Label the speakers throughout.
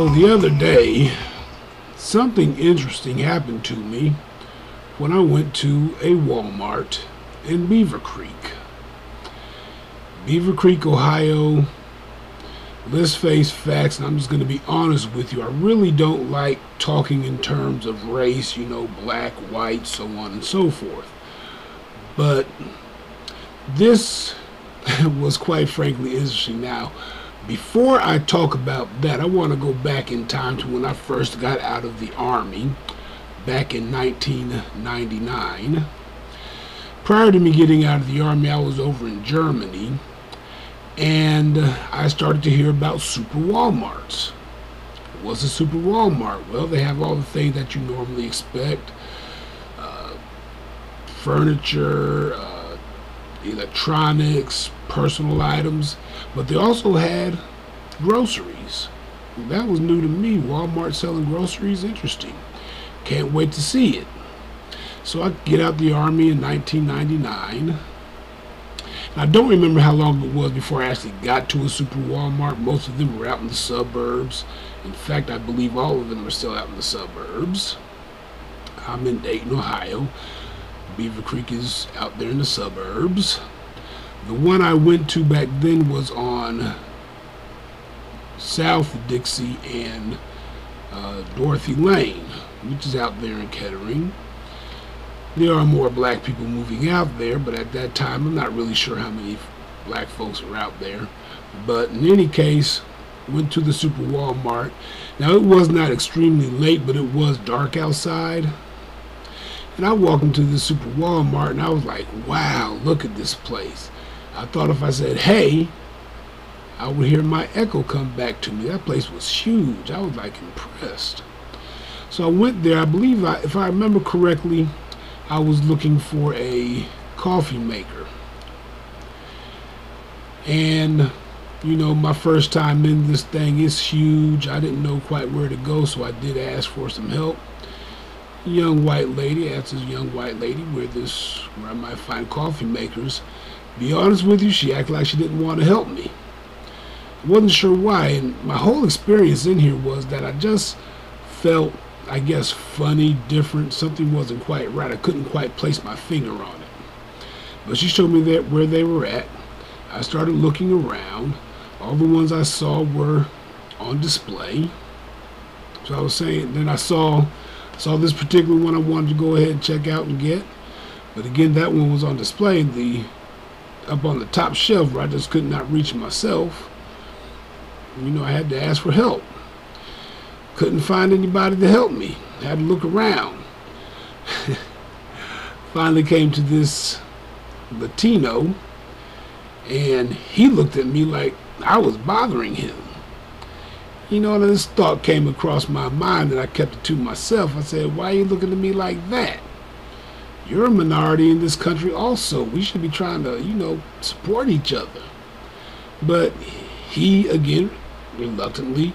Speaker 1: So the other day, something interesting happened to me when I went to a Walmart in Beaver Creek. Beaver Creek, Ohio. Let's face facts, and I'm just going to be honest with you. I really don't like talking in terms of race, black, white, so on and so forth. But this was quite frankly interesting. Now, before I talk about that, I want to go back in time to when I first got out of the Army back in 1999. Prior to me getting out of the Army, I was over in Germany, and I started to hear about super Walmarts. What's a super Walmart? Well, they have all the things that you normally expect. Furniture, electronics, personal items, but they also had groceries. That was new to me. Walmart selling groceries, interesting. Can't wait to see it. So I get out the Army in 1999. I don't remember how long it was before I actually got to a super Walmart. Most of them were out in the suburbs. In fact, I believe all of them are still out in the suburbs. I'm in Dayton, Ohio. Beaver Creek is out there in the suburbs. The one I went to back then was on South Dixie and Dorothy Lane, which is out there in Kettering. There are more black people moving out there, but at that time I'm not really sure how many black folks were out there. But in any case, went to the super Walmart. Now, it was not extremely late, but it was dark outside. And I walked into the super Walmart and I was like, wow, look at this place. I thought if I said, hey, I would hear my echo come back to me. That place was huge. I was like impressed. So I went there. I believe, if I remember correctly, I was looking for a coffee maker. And, my first time in this thing is huge. I didn't know quite where to go, so I did ask for some help. Young white lady, asked this young white lady where I might find coffee makers. Be honest with you, she acted like she didn't want to help me. I wasn't sure why, and my whole experience in here was that I just felt, I guess, funny, different. Something wasn't quite right. I couldn't quite place my finger on it. But she showed me where they were at. I started looking around. All the ones I saw were on display. So I was saying, then I saw this particular one I wanted to go ahead and check out and get. But again, that one was on display up on the top shelf where I just could not reach myself. I had to ask for help. Couldn't find anybody to help me. Had to look around. Finally came to this Latino, and he looked at me like I was bothering him. And this thought came across my mind, and I kept it to myself. I said, why are you looking at me like that? You're a minority in this country also. We should be trying to, support each other. But he, again, reluctantly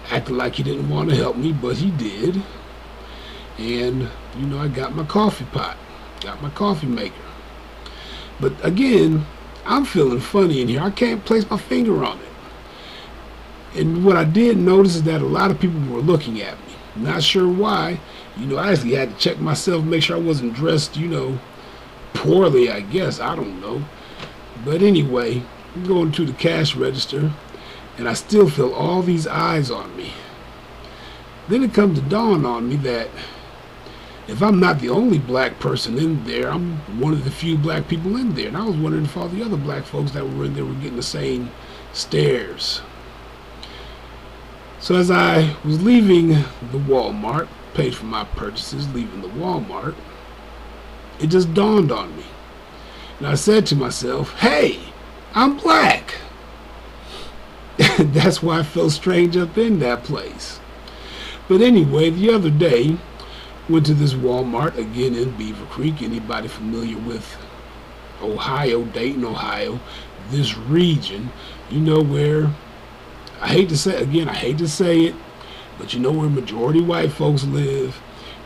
Speaker 1: acted like he didn't want to help me, but he did. And, I got my coffee pot, got my coffee maker. But again, I'm feeling funny in here. I can't place my finger on it. And what I did notice is that a lot of people were looking at me. Not sure why. I actually had to check myself, make sure I wasn't dressed, poorly, I guess. I don't know. But anyway, I'm going to the cash register, and I still feel all these eyes on me. Then it comes to dawn on me that if I'm not the only black person in there, I'm one of the few black people in there. And I was wondering if all the other black folks that were in there were getting the same stares. So as I was leaving the Walmart, paid for my purchases, leaving the Walmart, it just dawned on me. And I said to myself, hey, I'm black. That's why I felt strange up in that place. But anyway, the other day, went to this Walmart, again in Beaver Creek. Anybody familiar with Ohio, Dayton, Ohio, this region, where, I hate to say it, but where majority white folks live,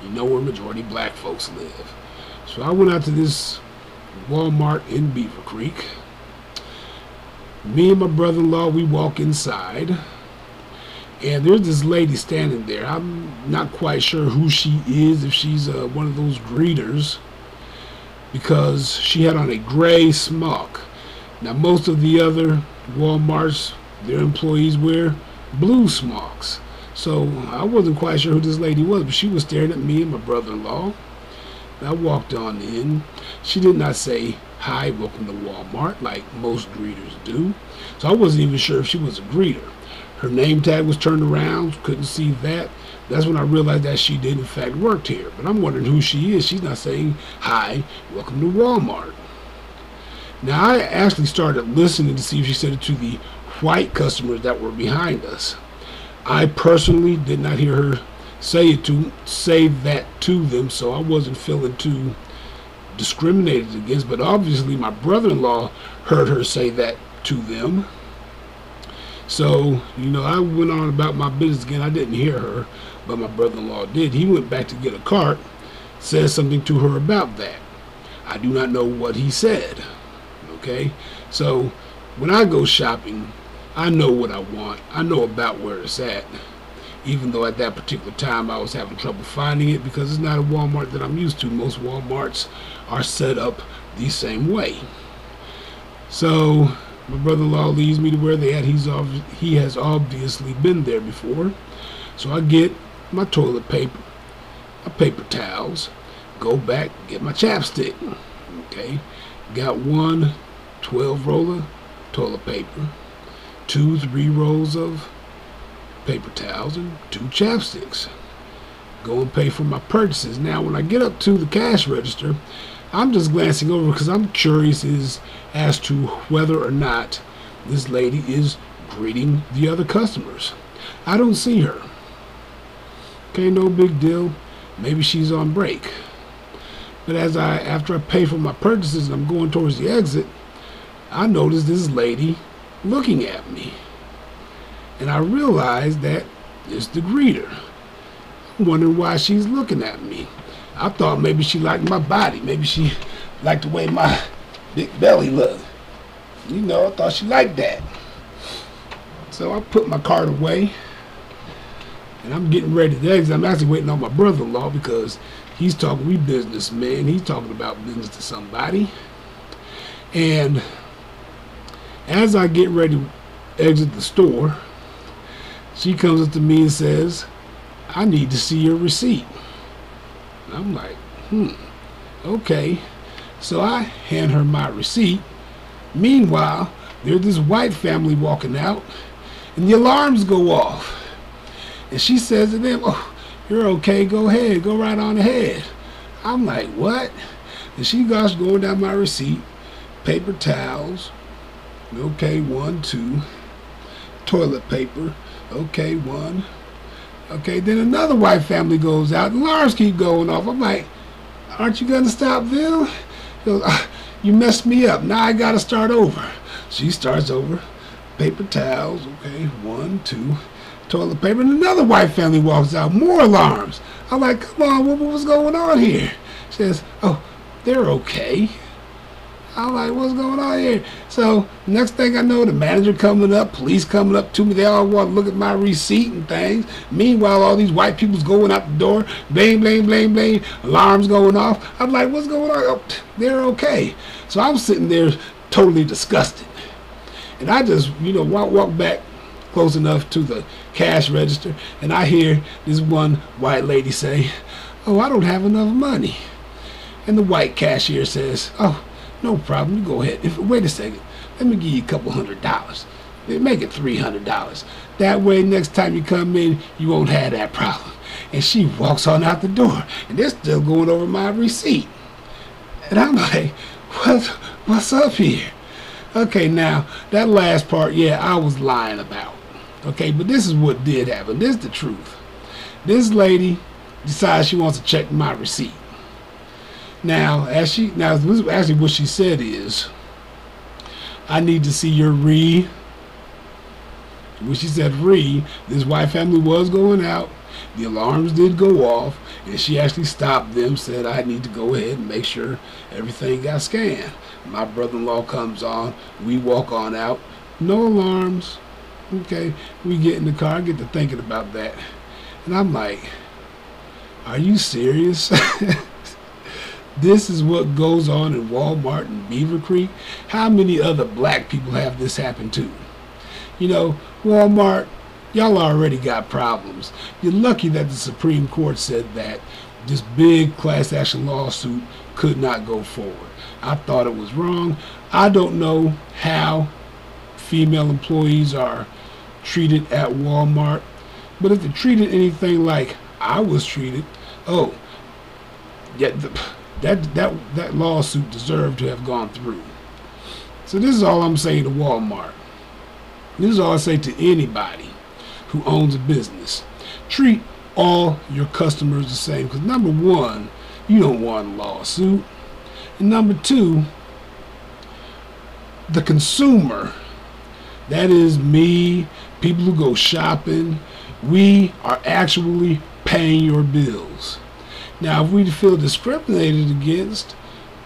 Speaker 1: where majority black folks live. So I went out to this Walmart in Beaver Creek. Me and my brother-in-law, we walk inside, And there's this lady standing there. I'm not quite sure who she is, if she's one of those greeters, because she had on a gray smock. Now, most of the other Walmarts, their employees wear blue smocks. So I wasn't quite sure who this lady was, but she was staring at me and my brother-in-law. I walked on in. She did not say, "Hi, welcome to Walmart," like most greeters do. So I wasn't even sure if she was a greeter. Her name tag was turned around, couldn't see that. That's when I realized that she did in fact work here. But I'm wondering who she is. She's not saying, "Hi, welcome to Walmart." Now, I actually started listening to see if she said it to the white customers that were behind us. I personally did not hear her say that to them, so I wasn't feeling too discriminated against. But obviously my brother-in-law heard her say that to them. So, I went on about my business again. I didn't hear her, but my brother-in-law did. He went back to get a cart, said something to her about that. I do not know what he said. Okay? So, when I go shopping, I know what I want. I know about where it's at. Even though at that particular time I was having trouble finding it, because it's not a Walmart that I'm used to. Most Walmarts are set up the same way. So my brother-in-law leads me to where they at. He has obviously been there before. So I get my toilet paper, my paper towels, go back, get my chapstick. Okay, got one 12-roller toilet paper, 2-3 rolls of paper towels, and 2 chapsticks. Go and pay for my purchases. Now, when I get up to the cash register, I'm just glancing over because I'm curious as to whether or not this lady is greeting the other customers. I don't see her. Okay, no big deal. Maybe she's on break. But after I pay for my purchases and I'm going towards the exit, I notice this lady looking at me. And I realized that it's the greeter. I'm wondering why she's looking at me. I thought maybe she liked my body. Maybe she liked the way my big belly looked. I thought she liked that. So I put my cart away, and I'm getting ready to exit. I'm actually waiting on my brother-in-law because he's talking, we businessmen. He's talking about business to somebody. And as I get ready to exit the store, she comes up to me and says, "I need to see your receipt." I'm like, okay. So I hand her my receipt. Meanwhile, there's this white family walking out, and the alarms go off. And she says to them, "Oh, you're okay, go ahead, go right on ahead." I'm like, what? And she goes going down my receipt, paper towels, okay, 1, 2, toilet paper, okay, 1. Okay, then another white family goes out, and alarms keep going off. I'm like, aren't you going to stop them? She goes, "You messed me up. Now I got to start over." She starts over. Paper towels, okay, 1, 2, toilet paper, and another white family walks out. More alarms. I'm like, come on, what was going on here? She says, "Oh, they're okay." I'm like, what's going on here? So next thing I know, the manager coming up, police coming up to me. They all want to look at my receipt and things. Meanwhile, all these white people's going out the door. Bang, bang, bang, bang. Alarms going off. I'm like, what's going on? Oh, they're okay. So I'm sitting there totally disgusted. And I just, walk back close enough to the cash register, and I hear this one white lady say, "Oh, I don't have enough money." And the white cashier says, "Oh, no problem, you go ahead. Wait a second, let me give you a couple $100. Make it $300. That way next time you come in, you won't have that problem." And she walks on out the door, and they're still going over my receipt. And I'm like, what's up here? Okay, now, that last part, yeah, I was lying about. Okay, but this is what did happen. This is the truth. This lady decides she wants to check my receipt. Now, actually what she said is, "I need to see your re." When she said re, this white family was going out. The alarms did go off, and she actually stopped them, said I need to go ahead and make sure everything got scanned. My brother-in-law comes on. We walk on out. No alarms, Okay, we get in the car, I get to thinking about that. And I'm like, are you serious? This is what goes on in Walmart in Beaver Creek? How many other black people have this happen to? You know, Walmart, y'all already got problems. You're lucky that the Supreme Court said that this big class action lawsuit could not go forward. I thought it was wrong. I don't know how female employees are treated at Walmart, but if they're treated anything like I was treated, oh, yeah, that lawsuit deserved to have gone through. So this is all I'm saying to Walmart. This is all I say to anybody who owns a business. Treat all your customers the same, because number one, you don't want a lawsuit, and number two, the consumer, that is me, people who go shopping, we are actually paying your bills. Now, if we feel discriminated against,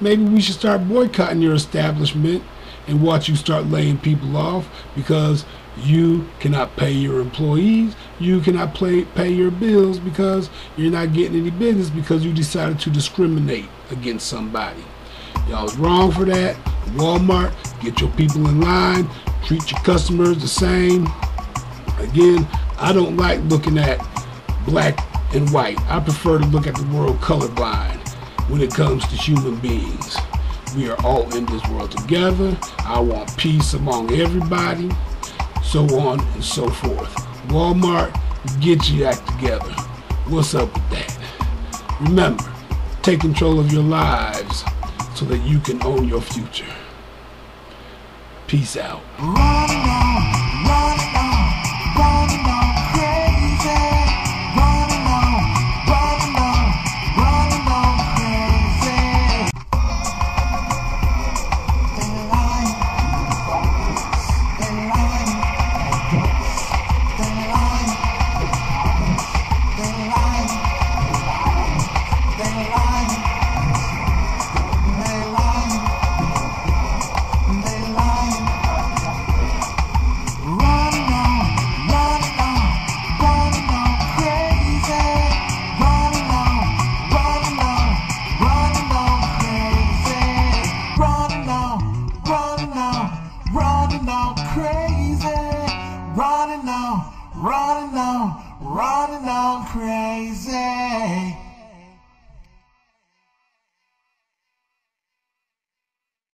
Speaker 1: maybe we should start boycotting your establishment and watch you start laying people off because you cannot pay your employees, you cannot pay your bills because you're not getting any business because you decided to discriminate against somebody. Y'all was wrong for that. Walmart, get your people in line, treat your customers the same. Again, I don't like looking at black and white. I prefer to look at the world colorblind when it comes to human beings. We are all in this world together. I want peace among everybody, so on and so forth. Walmart, get your act together. What's up with that? Remember, take control of your lives so that you can own your future. Peace out.
Speaker 2: Running on crazy.